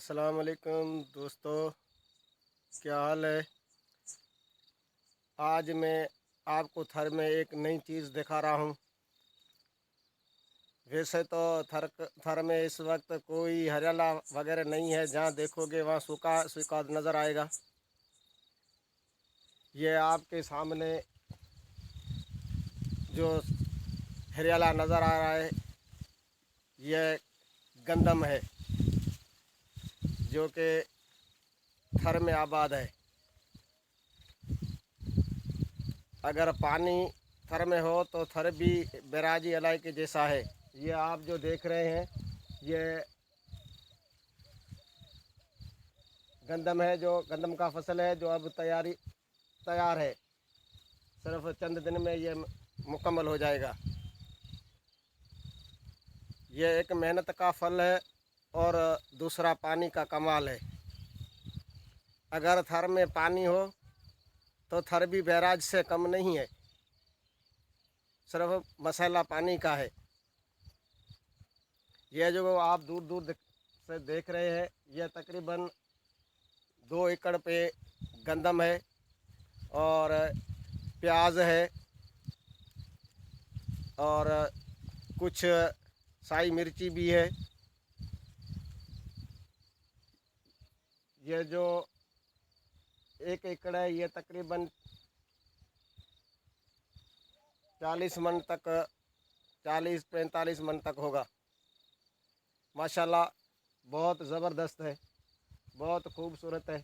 अस्सलाम वालेकुम दोस्तों, क्या हाल है। आज मैं आपको थर में एक नई चीज़ दिखा रहा हूँ। वैसे तो थर में इस वक्त कोई हरियाला वगैरह नहीं है, जहाँ देखोगे वहाँ सूखा सूखा नज़र आएगा। ये आपके सामने जो हरियाला नज़र आ रहा है, यह गंदम है जो कि थर में आबाद है। अगर पानी थर में हो तो थर भी बैराजी इलाके के जैसा है। ये आप जो देख रहे हैं, ये गंदम है, जो गंदम का फसल है, जो अब तैयार है। सिर्फ चंद दिन में ये मुकम्मल हो जाएगा। ये एक मेहनत का फल है और दूसरा पानी का कमाल है। अगर थर में पानी हो तो थर भी बैराज से कम नहीं है, सिर्फ मसाला पानी का है। यह जो आप दूर दूर से देख रहे हैं, यह तकरीबन 2 एकड़ पे गंदम है और प्याज है और कुछ साई मिर्ची भी है। ये जो 1 एकड़ है, ये तकरीबन 40 मन तक 40-45 मन तक होगा। माशाल्लाह बहुत ज़बरदस्त है, बहुत खूबसूरत है।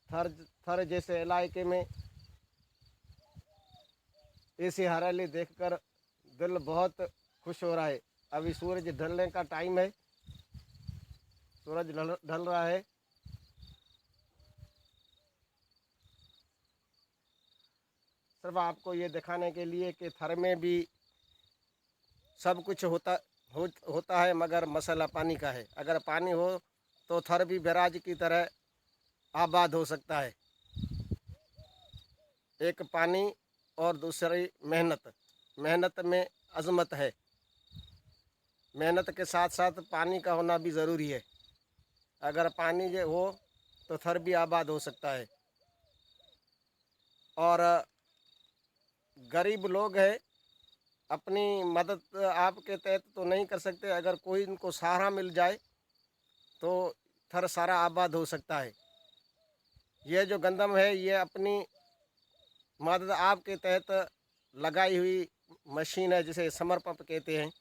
थर थर जैसे इलाके में ऐसी हरियाली देखकर दिल बहुत खुश हो रहा है। अभी सूरज ढलने का टाइम है, सूरज ढल रहा है। सिर्फ आपको ये दिखाने के लिए कि थर में भी सब कुछ होता है, मगर मसाला पानी का है। अगर पानी हो तो थर भी बैराज की तरह आबाद हो सकता है। एक पानी और दूसरी मेहनत। मेहनत में अज़मत है। मेहनत के साथ साथ पानी का होना भी ज़रूरी है। अगर पानी जो हो तो थर भी आबाद हो सकता है। और गरीब लोग हैं, अपनी मदद आपके तहत तो नहीं कर सकते। अगर कोई इनको सहारा मिल जाए तो थर सारा आबाद हो सकता है। यह जो गंदम है, ये अपनी मदद आपके तहत लगाई हुई मशीन है, जिसे समर पंप कहते हैं।